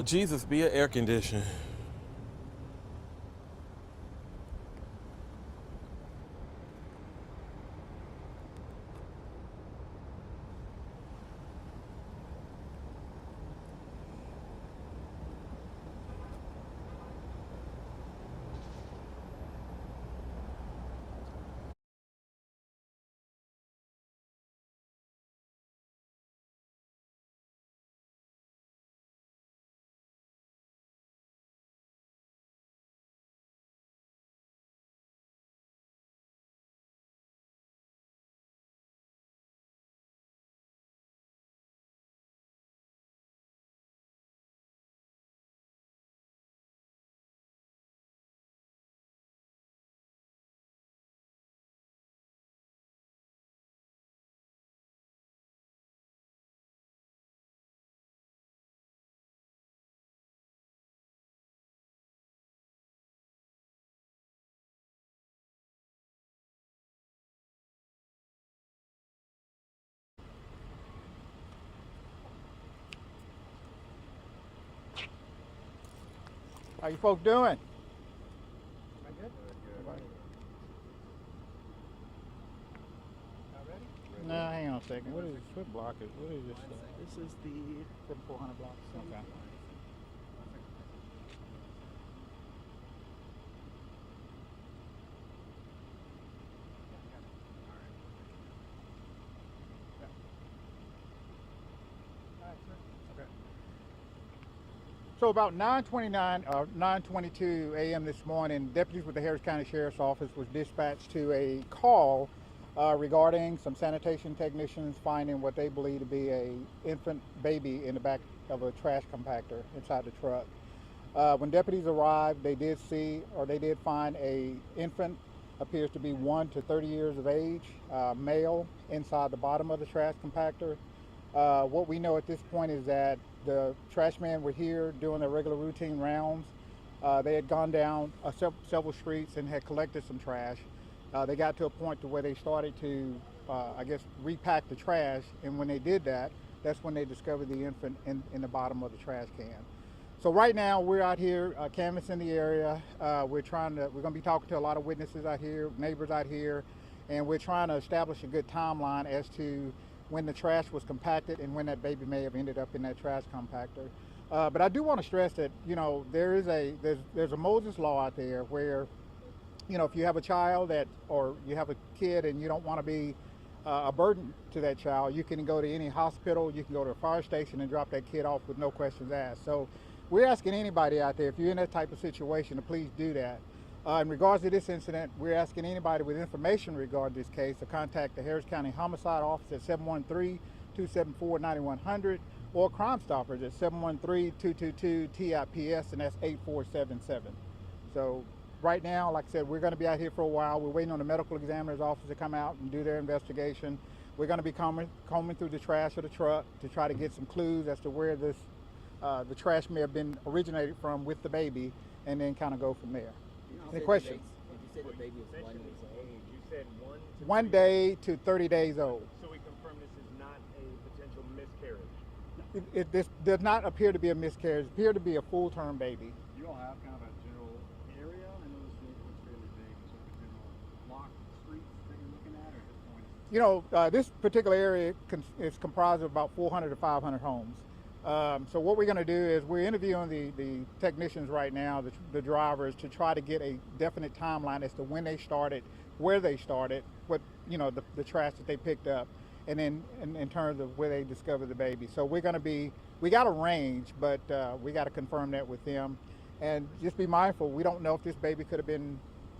Jesus, be an air conditioner. How you folks doing? No, hang on a second. What block is? What is this? This is the 7400 block. Okay. So about 9:29 or 9:22 a.m. this morning, deputies with the Harris County Sheriff's Office was dispatched to a call regarding some sanitation technicians finding what they believe to be a infant baby in the back of a trash compactor inside the truck. When deputies arrived, they did find a infant, appears to be 1 to 30 years of age, male, inside the bottom of the trash compactor. What we know at this point is that the trash men were here doing their regular routine rounds. They had gone down several streets and had collected some trash. They got to a point to where they started to, I guess, repack the trash. And when they did that, that's when they discovered the infant in the bottom of the trash can. So right now we're out here canvassing the area. We're going to be talking to a lot of witnesses out here, neighbors out here, and we're trying to establish a good timeline as to when the trash was compacted and when that baby may have ended up in that trash compactor. But I do want to stress that, there's a Moses law out there where, if you have a child or you have a kid and you don't want to be a burden to that child, you can go to any hospital, you can go to a fire station and drop that kid off with no questions asked. So we're asking anybody out there, if you're in that type of situation, to please do that. In regards to this incident, we're asking anybody with information regarding this case to contact the Harris County Homicide Office at 713-274-9100 or Crime Stoppers at 713-222-TIPS, and that's 8477. So right now, like I said, we're going to be out here for a while. We're waiting on the medical examiner's office to come out and do their investigation. We're going to be combing through the trash of the truck to try to get some clues as to where the trash may have been originated from with the baby, and then kind of go from there. Any questions? Did you say the baby was 1 year old? You said 1 to 1 day to 30 days old. So we confirm this is not a potential miscarriage. This does not appear to be a miscarriage. It appears to be a full-term baby. You all have kind of a general area? I know this looks fairly big. So a general block streets that you're looking at, or at this point? This particular area is comprised of about 400 to 500 homes. So what we're going to do is we're interviewing the technicians right now, the drivers, to try to get a definite timeline as to when they started, where they started, what the trash that they picked up, and then in terms of where they discovered the baby. So we got a range, but we got to confirm that with them, and just be mindful. We don't know if this baby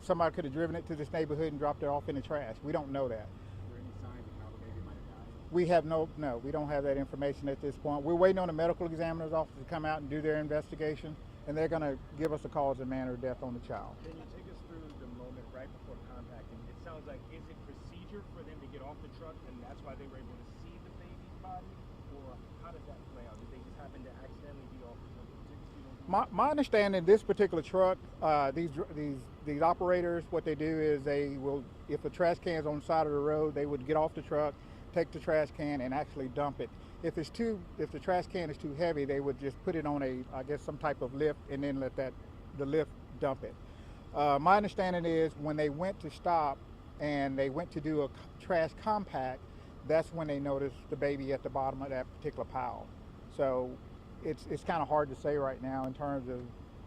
somebody could have driven it to this neighborhood and dropped it off in the trash. We don't know that. We don't have that information at this point. We're waiting on the medical examiner's office to come out and do their investigation, and they're going to give us the cause and manner of death on the child. Can you take us through the moment right before compacting? It sounds like, is it procedure for them to get off the truck, and that's why they were able to see the baby's body? Or how does that play out? Did they just happen to accidentally be off the truck? My understanding, this particular truck, these operators, what they do is if a trash can is on the side of the road, they would get off the truck, take the trash can and actually dump it. If the trash can is too heavy, they would just put it on I guess some type of lift and then let the lift dump it. My understanding is when they went to stop and they went to do a trash compact, that's when they noticed the baby at the bottom of that particular pile. So it's kind of hard to say right now in terms of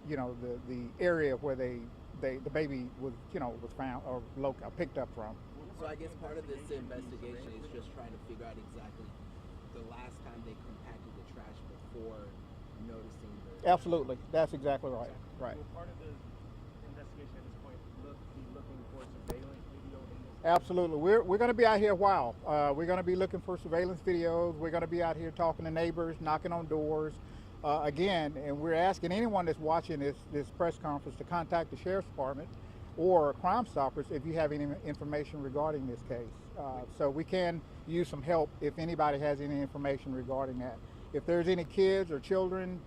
the area where the baby was was found or picked up from. So I guess part of this investigation is just trying to figure out exactly the last time they compacted the trash before noticing the. Absolutely, that's exactly right. Right. Will part of the investigation at this point be looking for surveillance video in this? Absolutely. We're going to be out here a while. We're going to be looking for surveillance videos. We're going to be out here talking to neighbors, knocking on doors. Again, and we're asking anyone that's watching this press conference to contact the Sheriff's Department or Crime Stoppers if you have any information regarding this case. So we can use some help if anybody has any information regarding that. If there's any kids or children,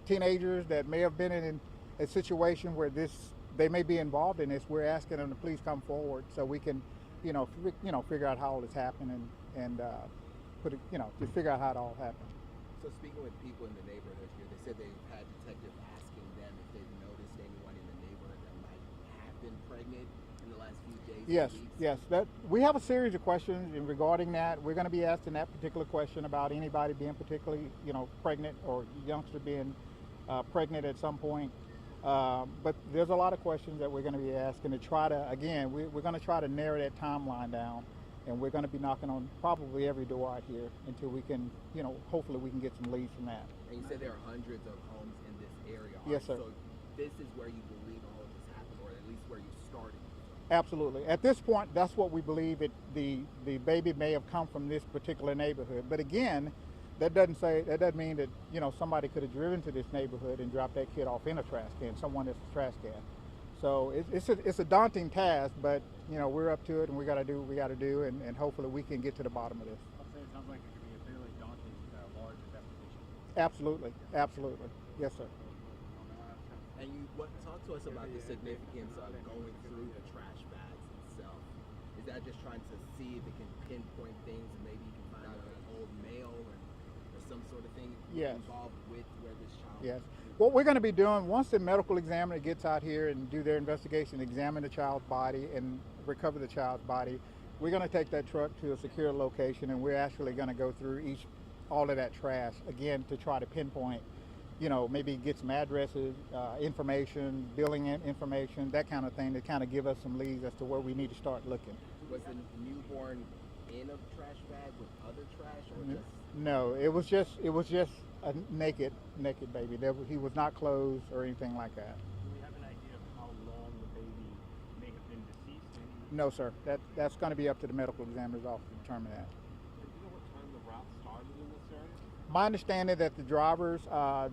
teenagers that may have been in a situation where they may be involved in this, we're asking them to please come forward so we can, figure out how all this happened and just figure out how it all happened. So speaking with people in the neighborhood here, they said they've had detectives asking them if they've noticed anyone in the neighborhood that might have been pregnant in the last few days. Yes, or weeks. yes. We have a series of questions regarding that. We're going to be asking that particular question about anybody being particularly, pregnant or youngster being pregnant at some point. But there's a lot of questions that we're going to be asking to try to, again, we're going to try to narrow that timeline down. And we're going to be knocking on probably every door out here until we can, hopefully we can get some leads from that. And you said there are hundreds of homes in this area. Yes, sir. So this is where you believe all of this happened, or at least where you started. Absolutely. At this point, that's what we believe. The baby may have come from this particular neighborhood. But again, that doesn't mean that somebody could have driven to this neighborhood and dropped that kid off in a trash can. Someone that's a trash can. So it's a daunting task, but we're up to it, and we got to do what we got to do, and hopefully we can get to the bottom of this. I'll say it sounds like it could be a fairly daunting, large investigation. Absolutely, absolutely, yes, sir. And talk to us about the significance of going through the trash bags itself. Is that just trying to see if it can pinpoint things, and maybe you can find an old mail or some sort of thing involved with where this child? Yes. What we're going to be doing, once the medical examiner gets out here and do their investigation, examine the child's body and recover the child's body, we're going to take that truck to a secure location, and we're actually going to go through all of that trash again to try to pinpoint, maybe get some addresses, information, billing information, that kind of thing, to kind of give us some leads as to where we need to start looking. Was the newborn in a trash bag with other trash, or just? No, it was just a naked baby. He was not clothed or anything like that. Do we have an idea of how long the baby may have been deceased? No, sir. That's going to be up to the medical examiner's office to determine that. Do you know what time the route started in this area? My understanding that the drivers,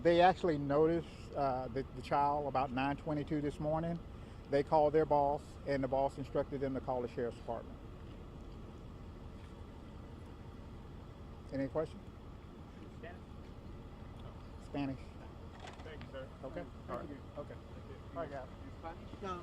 they actually noticed the child about 9:22 this morning. They called their boss, and the boss instructed them to call the Sheriff's Department. Any questions? Spanish. Thank you, sir. Okay. All right. Okay. All right, guys. In Spanish? No.